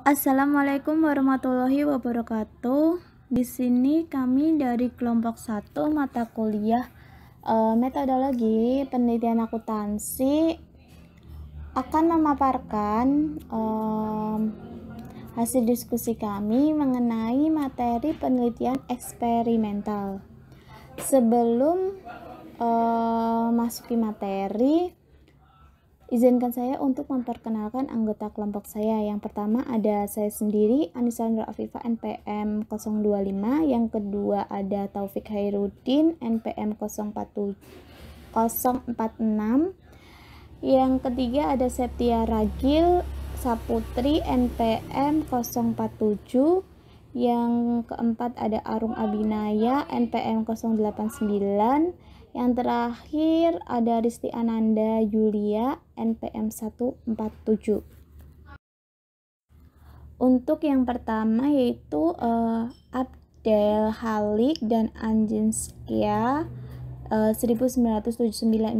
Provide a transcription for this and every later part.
Assalamualaikum warahmatullahi wabarakatuh. Di sini kami dari kelompok 1 mata kuliah metodologi penelitian akuntansi akan memaparkan hasil diskusi kami mengenai materi penelitian eksperimental. Sebelum masuki materi, izinkan saya untuk memperkenalkan anggota kelompok saya. Yang pertama ada saya sendiri, Anissa Nur Afifah, NPM 025. Yang kedua ada Taufik Khairuddin, NPM 046. Yang ketiga ada Septia Ragil Saputri, NPM 047. Yang keempat ada Arum Abinaya, NPM 089. Yang terakhir ada Risti Ananda Yulia, NPM 147. Untuk yang pertama yaitu Abdel Halik dan Anjinskia 1979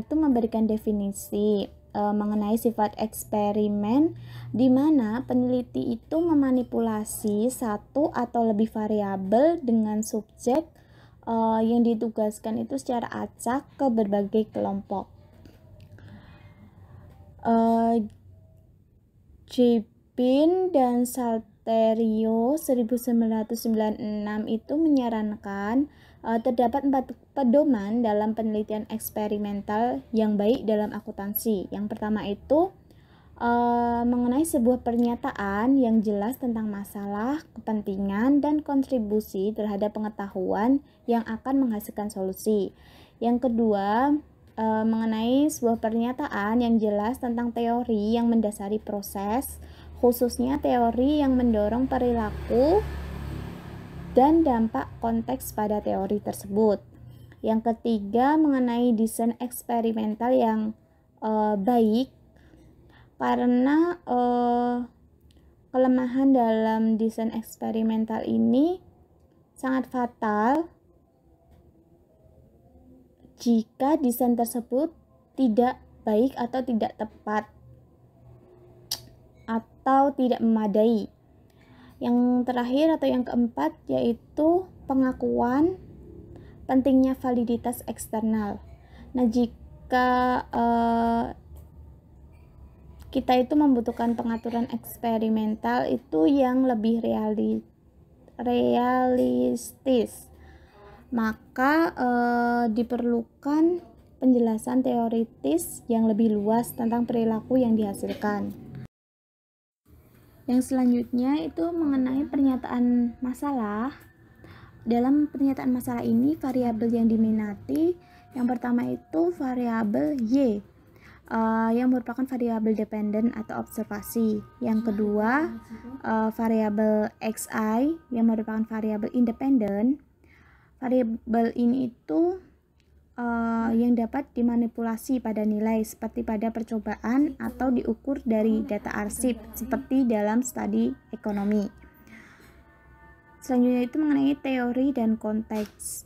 itu memberikan definisi mengenai sifat eksperimen, di mana peneliti itu memanipulasi satu atau lebih variabel dengan subjek yang ditugaskan itu secara acak ke berbagai kelompok. Jepin dan Salterio 1996 itu menyarankan terdapat 4 pedoman dalam penelitian eksperimental yang baik dalam akuntansi. Yang pertama itu mengenai sebuah pernyataan yang jelas tentang masalah, kepentingan, dan kontribusi terhadap pengetahuan yang akan menghasilkan solusi. Yang kedua, mengenai sebuah pernyataan yang jelas tentang teori yang mendasari proses, khususnya teori yang mendorong perilaku dan dampak konteks pada teori tersebut. Yang ketiga, mengenai desain eksperimental yang baik, karena kelemahan dalam desain eksperimental ini sangat fatal jika desain tersebut tidak baik atau tidak tepat atau tidak memadai. Yang terakhir atau yang keempat yaitu pengakuan pentingnya validitas eksternal. Nah, jika kita itu membutuhkan pengaturan eksperimental itu yang lebih realistis, maka diperlukan penjelasan teoritis yang lebih luas tentang perilaku yang dihasilkan. Yang selanjutnya itu mengenai pernyataan masalah. Dalam pernyataan masalah ini, variabel yang diminati yang pertama itu variabel Y, yang merupakan variabel dependen atau observasi. Yang kedua, variabel XI yang merupakan variabel independen. Variabel ini itu yang dapat dimanipulasi pada nilai seperti pada percobaan atau diukur dari data arsip seperti dalam studi ekonomi. Selanjutnya itu mengenai teori dan konteks.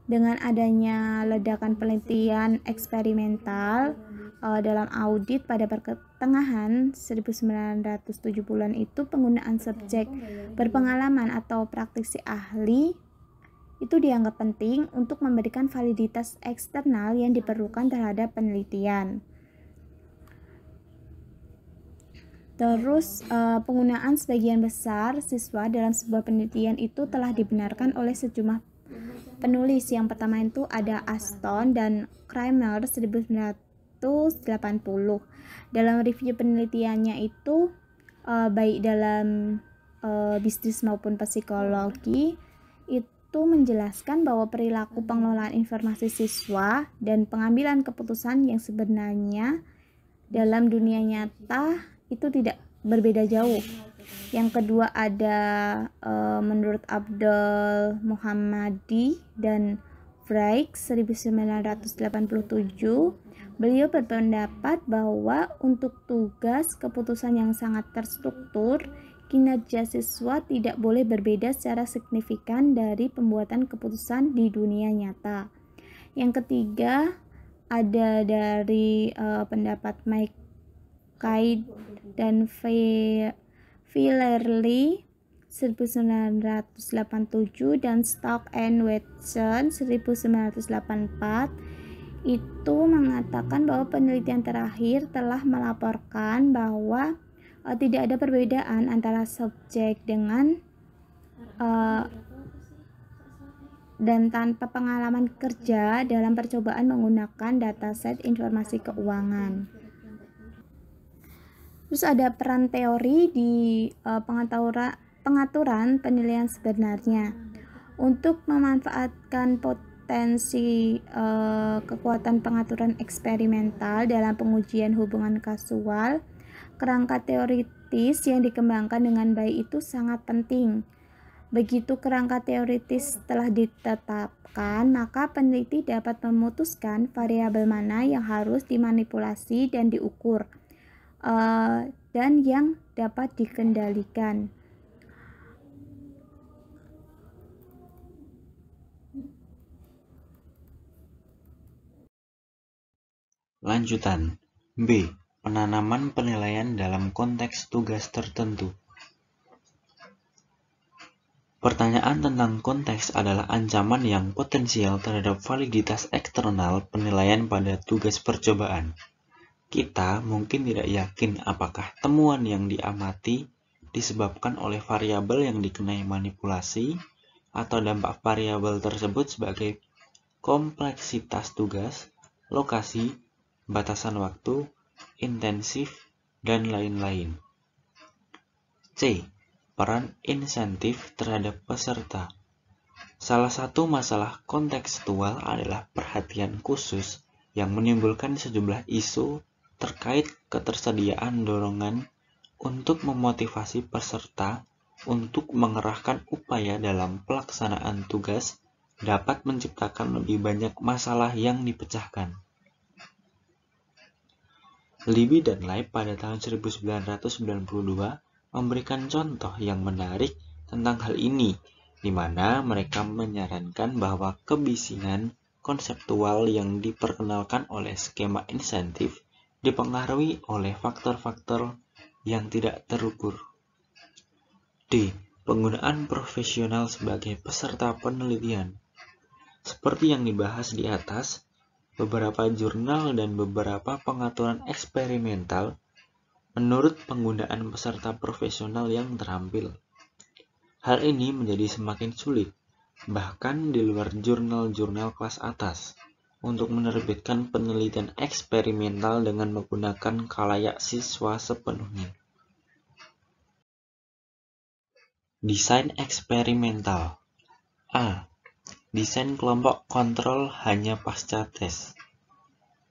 Dengan adanya ledakan penelitian eksperimental dalam audit pada pertengahan 1970-an itu, penggunaan subjek berpengalaman atau praktisi ahli itu dianggap penting untuk memberikan validitas eksternal yang diperlukan terhadap penelitian. Terus penggunaan sebagian besar siswa dalam sebuah penelitian itu telah dibenarkan oleh sejumlah penulis. Yang pertama itu ada Aston dan Kramer 1980. Dalam review penelitiannya itu baik dalam bisnis maupun psikologi itu menjelaskan bahwa perilaku pengelolaan informasi siswa dan pengambilan keputusan yang sebenarnya dalam dunia nyata itu tidak berbeda jauh. Yang kedua ada menurut Abdul Muhammadi dan Freyk 1987, beliau berpendapat bahwa untuk tugas keputusan yang sangat terstruktur, kinerja siswa tidak boleh berbeda secara signifikan dari pembuatan keputusan di dunia nyata. Yang ketiga ada dari pendapat Mike Kay dan Villerly 1987 dan Stock and Watson 1984 itu mengatakan bahwa penelitian terakhir telah melaporkan bahwa tidak ada perbedaan antara subjek dengan dan tanpa pengalaman kerja dalam percobaan menggunakan dataset informasi keuangan. Terus ada peran teori di pengaturan penilaian sebenarnya. Untuk memanfaatkan potensi kekuatan pengaturan eksperimental dalam pengujian hubungan kasual, kerangka teoritis yang dikembangkan dengan baik itu sangat penting. Begitu kerangka teoritis telah ditetapkan, maka peneliti dapat memutuskan variabel mana yang harus dimanipulasi dan diukur, dan yang dapat dikendalikan. Lanjutan. B. Penanaman penilaian dalam konteks tugas tertentu. Pertanyaan tentang konteks adalah ancaman yang potensial terhadap validitas eksternal penilaian pada tugas percobaan. Kita mungkin tidak yakin apakah temuan yang diamati disebabkan oleh variabel yang dikenai manipulasi atau dampak variabel tersebut sebagai kompleksitas tugas, lokasi, batasan waktu, intensif, dan lain-lain. C. Peran insentif terhadap peserta. Salah satu masalah kontekstual adalah perhatian khusus yang menimbulkan sejumlah isu terkait ketersediaan dorongan untuk memotivasi peserta untuk mengerahkan upaya dalam pelaksanaan tugas dapat menciptakan lebih banyak masalah yang dipecahkan. Libby dan Leib pada tahun 1992 memberikan contoh yang menarik tentang hal ini, di mana mereka menyarankan bahwa kebisingan konseptual yang diperkenalkan oleh skema insentif dipengaruhi oleh faktor-faktor yang tidak terukur. D. Penggunaan profesional sebagai peserta penelitian. Seperti yang dibahas di atas, beberapa jurnal dan beberapa pengaturan eksperimental menurut penggunaan peserta profesional yang terampil. Hal ini menjadi semakin sulit, bahkan di luar jurnal-jurnal kelas atas, untuk menerbitkan penelitian eksperimental dengan menggunakan khalayak siswa sepenuhnya. Desain eksperimental. A. Desain kelompok kontrol hanya pasca tes.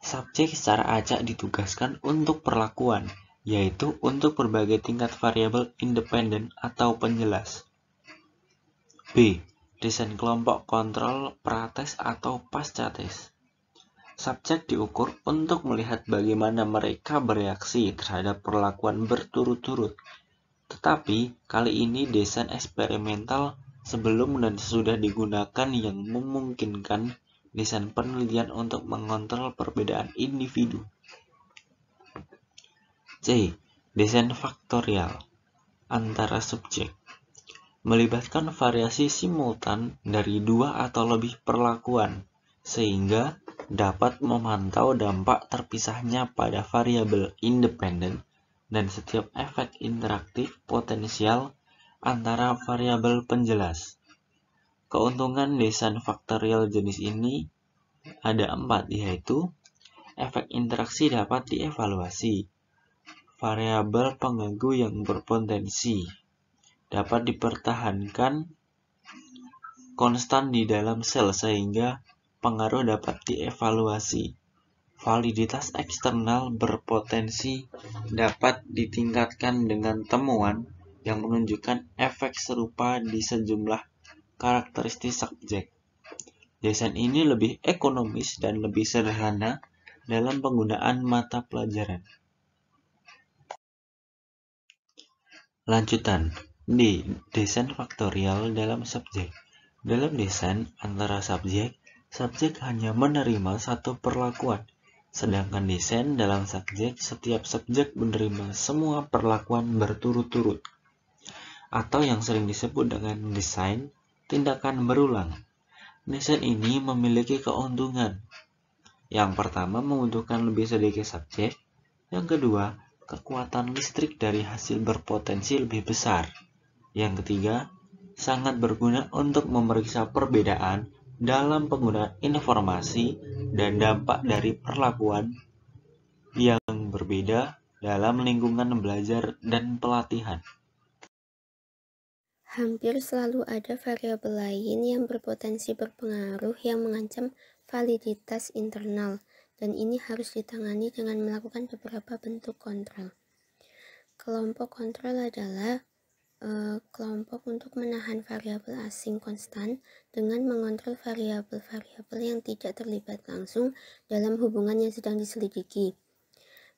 Subjek secara acak ditugaskan untuk perlakuan, yaitu untuk berbagai tingkat variabel independen atau penjelas. B. Desain kelompok kontrol prates atau pasca tes. Subjek diukur untuk melihat bagaimana mereka bereaksi terhadap perlakuan berturut-turut. Tetapi kali ini desain eksperimental sebelum dan sesudah digunakan yang memungkinkan desain penelitian untuk mengontrol perbedaan individu. C. Desain faktorial antara subjek. Melibatkan variasi simultan dari dua atau lebih perlakuan, sehingga dapat memantau dampak terpisahnya pada variabel independen dan setiap efek interaktif potensial antara variabel penjelas. Keuntungan desain faktorial jenis ini ada 4, yaitu efek interaksi dapat dievaluasi, variabel pengganggu yang berpotensi dapat dipertahankan konstan di dalam sel sehingga pengaruh dapat dievaluasi. Validitas eksternal berpotensi dapat ditingkatkan dengan temuan yang menunjukkan efek serupa di sejumlah karakteristik subjek. Desain ini lebih ekonomis dan lebih sederhana dalam penggunaan mata pelajaran. Lanjutan. D. Desain faktorial dalam subjek. Dalam desain antara subjek hanya menerima satu perlakuan, sedangkan desain dalam subjek setiap subjek menerima semua perlakuan berturut-turut. atau yang sering disebut dengan desain tindakan berulang. Desain ini memiliki keuntungan. Yang pertama, membutuhkan lebih sedikit subjek. Yang kedua, kekuatan listrik dari hasil berpotensi lebih besar. Yang ketiga, sangat berguna untuk memeriksa perbedaan dalam penggunaan informasi dan dampak dari perlakuan yang berbeda dalam lingkungan belajar dan pelatihan. Hampir selalu ada variabel lain yang berpotensi berpengaruh yang mengancam validitas internal, dan ini harus ditangani dengan melakukan beberapa bentuk kontrol. Kelompok kontrol adalah kelompok untuk menahan variabel asing konstan dengan mengontrol variabel-variabel yang tidak terlibat langsung dalam hubungan yang sedang diselidiki.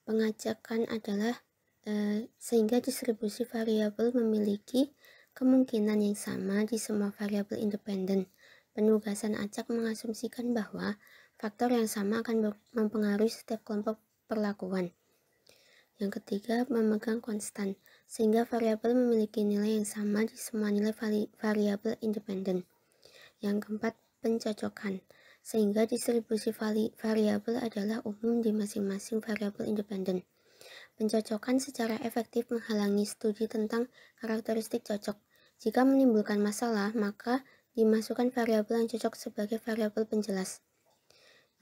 Pengajakan adalah sehingga distribusi variabel memiliki kemungkinan yang sama di semua variabel independen. Penugasan acak mengasumsikan bahwa faktor yang sama akan mempengaruhi setiap kelompok perlakuan. Yang ketiga, memegang konstan, sehingga variabel memiliki nilai yang sama di semua nilai variabel independen. Yang keempat, pencocokan, sehingga distribusi variabel adalah umum di masing-masing variabel independen. Pencocokan secara efektif menghalangi studi tentang karakteristik cocok. Jika menimbulkan masalah, maka dimasukkan variabel yang cocok sebagai variabel penjelas.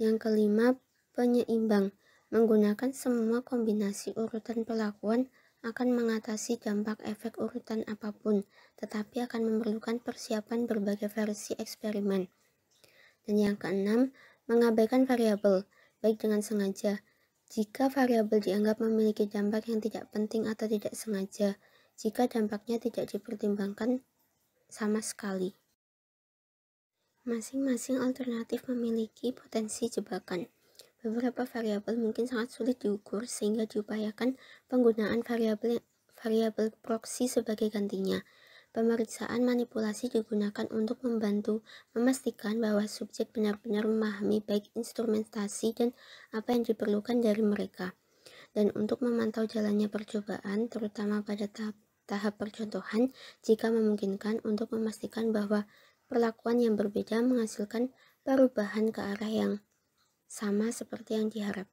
Yang kelima, penyeimbang. Menggunakan semua kombinasi urutan perlakuan akan mengatasi dampak efek urutan apapun, tetapi akan memerlukan persiapan berbagai versi eksperimen. Dan yang keenam, mengabaikan variabel, baik dengan sengaja. Jika variabel dianggap memiliki dampak yang tidak penting atau tidak sengaja, jika dampaknya tidak dipertimbangkan sama sekali. Masing-masing alternatif memiliki potensi jebakan. Beberapa variabel mungkin sangat sulit diukur sehingga diupayakan penggunaan variabel proksi sebagai gantinya. Pemeriksaan manipulasi digunakan untuk membantu memastikan bahwa subjek benar-benar memahami baik instrumentasi dan apa yang diperlukan dari mereka. Dan untuk memantau jalannya percobaan, terutama pada tahap percontohan, jika memungkinkan untuk memastikan bahwa perlakuan yang berbeda menghasilkan perubahan ke arah yang sama seperti yang diharap.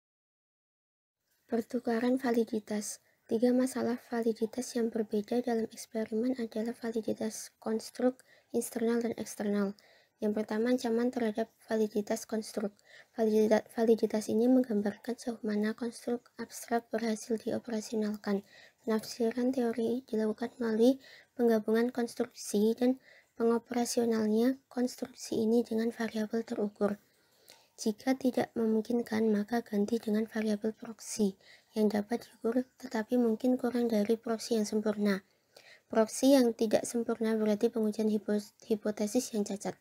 Pertukaran validitas. 3 masalah validitas yang berbeda dalam eksperimen adalah validitas konstruk, internal, dan eksternal. Yang pertama, ancaman terhadap validitas konstruk. Validitas ini menggambarkan sejauh mana konstruk abstrak berhasil dioperasionalkan. Penafsiran teori dilakukan melalui penggabungan konstruksi dan pengoperasionalnya konstruksi ini dengan variabel terukur. Jika tidak memungkinkan, maka ganti dengan variabel proksi yang dapat diukur tetapi mungkin kurang dari proksi yang sempurna. Proksi yang tidak sempurna berarti pengujian hipotesis yang cacat.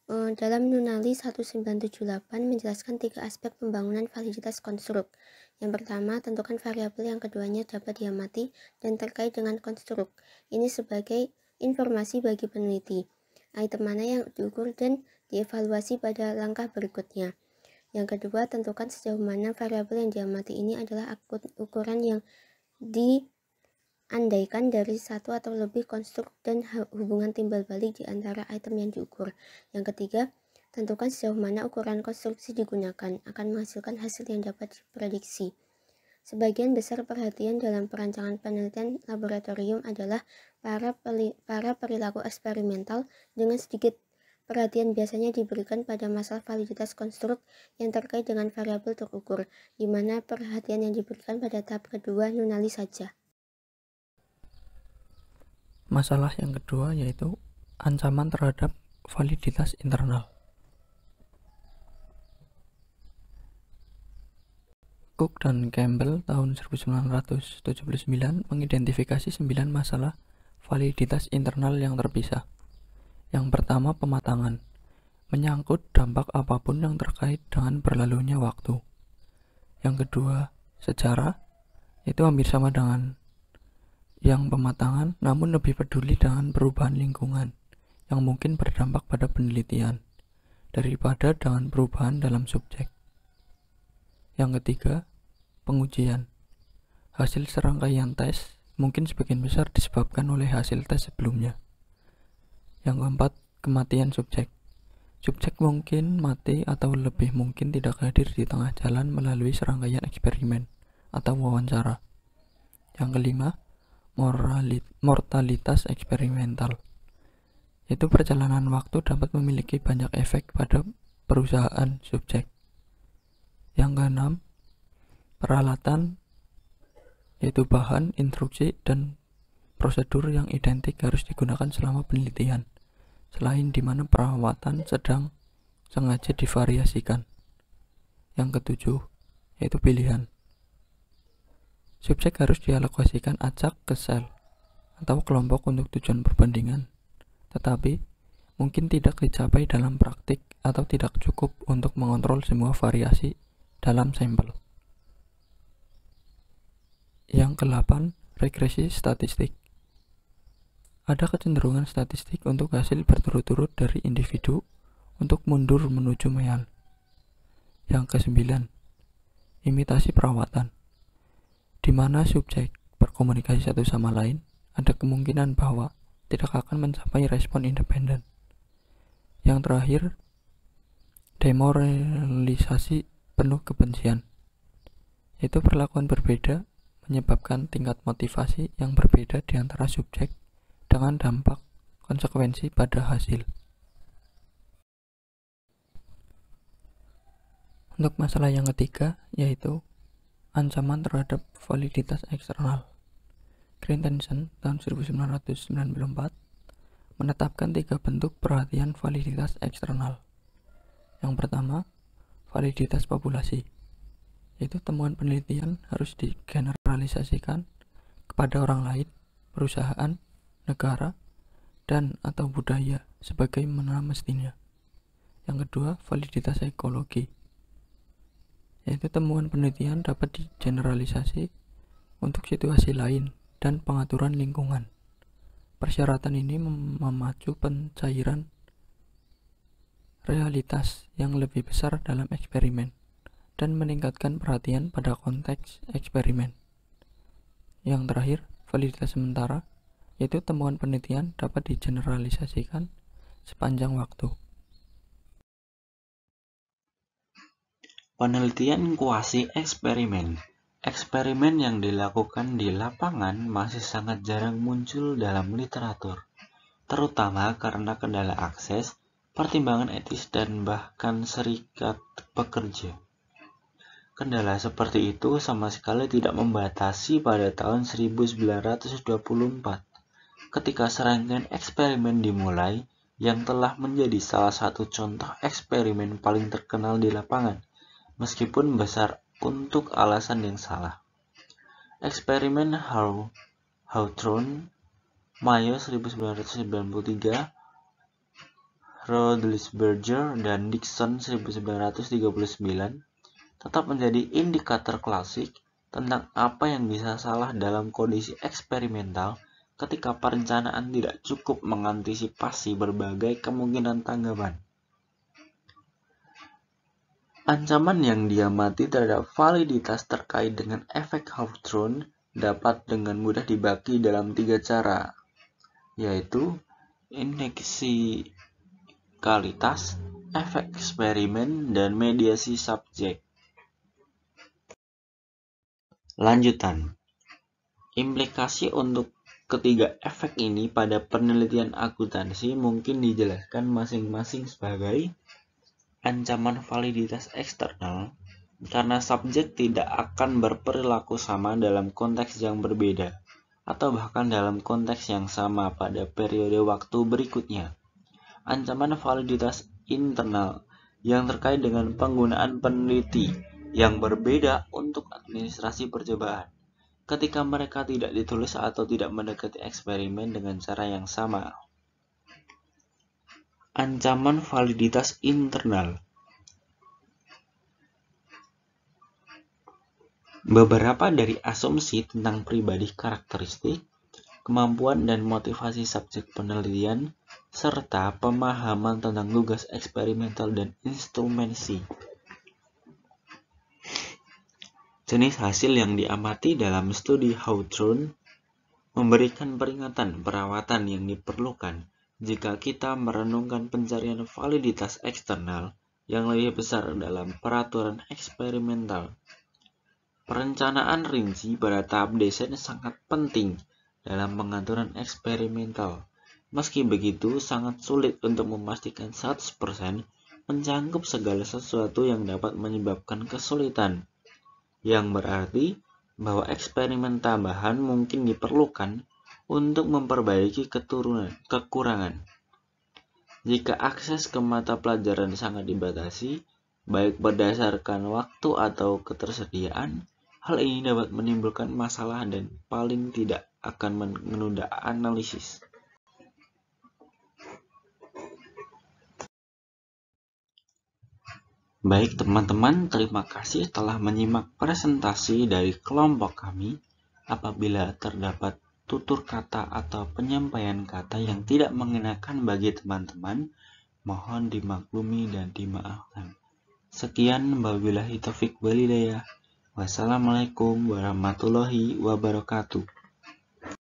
Dalam Nunali 1978 menjelaskan 3 aspek pembangunan validitas konstruk. Yang pertama, tentukan variabel, yang keduanya dapat diamati dan terkait dengan konstruk. Ini sebagai informasi bagi peneliti. Item mana yang diukur dan dievaluasi pada langkah berikutnya. Yang kedua, tentukan sejauh mana variabel yang diamati ini adalah ukuran yang diandaikan dari satu atau lebih konstruk dan hubungan timbal balik di antara item yang diukur. Yang ketiga, tentukan sejauh mana ukuran konstruksi digunakan akan menghasilkan hasil yang dapat diprediksi. Sebagian besar perhatian dalam perancangan penelitian laboratorium adalah para perilaku eksperimental, dengan sedikit perhatian biasanya diberikan pada masalah validitas konstruk yang terkait dengan variabel terukur, di mana perhatian yang diberikan pada tahap kedua Nunali saja. Masalah yang kedua yaitu ancaman terhadap validitas internal. Cook dan Campbell tahun 1979 mengidentifikasi 9 masalah validitas internal yang terpisah. Yang pertama, pematangan, menyangkut dampak apapun yang terkait dengan berlalunya waktu. Yang kedua, sejarah, itu hampir sama dengan yang pematangan, namun lebih peduli dengan perubahan lingkungan yang mungkin berdampak pada penelitian daripada dengan perubahan dalam subjek. Yang ketiga, pengujian, hasil serangkaian tes mungkin sebagian besar disebabkan oleh hasil tes sebelumnya. Yang keempat, kematian subjek. Subjek mungkin mati atau lebih mungkin tidak hadir di tengah jalan melalui serangkaian eksperimen atau wawancara. Yang kelima, mortalitas eksperimental. Yaitu perjalanan waktu dapat memiliki banyak efek pada perusahaan subjek. Yang keenam, peralatan, yaitu bahan, instruksi, dan prosedur yang identik harus digunakan selama penelitian, selain di mana perawatan sedang sengaja divariasikan. Yang ketujuh, yaitu pilihan. Subjek harus dialokasikan acak ke sel atau kelompok untuk tujuan perbandingan, tetapi mungkin tidak dicapai dalam praktik atau tidak cukup untuk mengontrol semua variasi dalam sampel. Yang ke-8, regresi statistik. Ada kecenderungan statistik untuk hasil berturut-turut dari individu untuk mundur menuju mean. Yang ke-9, imitasi perawatan, di mana subjek berkomunikasi satu sama lain, ada kemungkinan bahwa tidak akan mencapai respon independen. Yang terakhir, demoralisasi penuh kebencian, yaitu perlakuan berbeda menyebabkan tingkat motivasi yang berbeda di antara subjek dengan dampak konsekuensi pada hasil. Untuk masalah yang ketiga, yaitu ancaman terhadap validitas eksternal. Christensen tahun 1994 menetapkan 3 bentuk perhatian validitas eksternal. Yang pertama, validitas populasi, yaitu temuan penelitian harus digeneralisasikan kepada orang lain, perusahaan, negara, dan atau budaya sebagaimana mestinya. Yang kedua, validitas ekologi, yaitu temuan penelitian dapat digeneralisasi untuk situasi lain dan pengaturan lingkungan. Persyaratan ini memacu pencairan realitas yang lebih besar dalam eksperimen dan meningkatkan perhatian pada konteks eksperimen. Yang terakhir, validitas sementara, yaitu temuan penelitian dapat digeneralisasikan sepanjang waktu. Penelitian kuasi eksperimen. Eksperimen yang dilakukan di lapangan masih sangat jarang muncul dalam literatur, terutama karena kendala akses, pertimbangan etis, dan bahkan serikat pekerja. Kendala seperti itu sama sekali tidak membatasi pada tahun 1924, ketika serangkaian eksperimen dimulai yang telah menjadi salah satu contoh eksperimen paling terkenal di lapangan, meskipun besar untuk alasan yang salah. Eksperimen Hawthorne, Mayo 1993, Rodlisberger dan Dickson 1939, tetap menjadi indikator klasik tentang apa yang bisa salah dalam kondisi eksperimental ketika perencanaan tidak cukup mengantisipasi berbagai kemungkinan tanggapan. Ancaman yang diamati terhadap validitas terkait dengan efek Hawthorne dapat dengan mudah dibagi dalam 3 cara, yaitu ineksikalitas, efek eksperimen, dan mediasi subjek. Lanjutan. Implikasi untuk ketiga efek ini pada penelitian akuntansi mungkin dijelaskan masing-masing sebagai ancaman validitas eksternal, karena subjek tidak akan berperilaku sama dalam konteks yang berbeda, atau bahkan dalam konteks yang sama pada periode waktu berikutnya. Ancaman validitas internal yang terkait dengan penggunaan peneliti yang berbeda untuk administrasi percobaan, ketika mereka tidak ditulis atau tidak mendekati eksperimen dengan cara yang sama. Ancaman validitas internal. Beberapa dari asumsi tentang pribadi karakteristik, kemampuan dan motivasi subjek penelitian, serta pemahaman tentang tugas eksperimental dan instrumensi. Jenis hasil yang diamati dalam studi Hawthorne memberikan peringatan perawatan yang diperlukan jika kita merenungkan pencarian validitas eksternal yang lebih besar dalam peraturan eksperimental. Perencanaan rinci pada tahap desain sangat penting dalam pengaturan eksperimental. Meski begitu, sangat sulit untuk memastikan 100% mencangkup segala sesuatu yang dapat menyebabkan kesulitan, yang berarti bahwa eksperimen tambahan mungkin diperlukan untuk memperbaiki kekurangan. Jika akses ke mata pelajaran sangat dibatasi, baik berdasarkan waktu atau ketersediaan, hal ini dapat menimbulkan masalah dan paling tidak akan menunda analisis. Baik teman-teman, terima kasih telah menyimak presentasi dari kelompok kami. Apabila terdapat tutur kata atau penyampaian kata yang tidak mengenakan bagi teman-teman, mohon dimaklumi dan dimaafkan. Sekian, wabillahi taufiq walhidayah. Wassalamualaikum warahmatullahi wabarakatuh.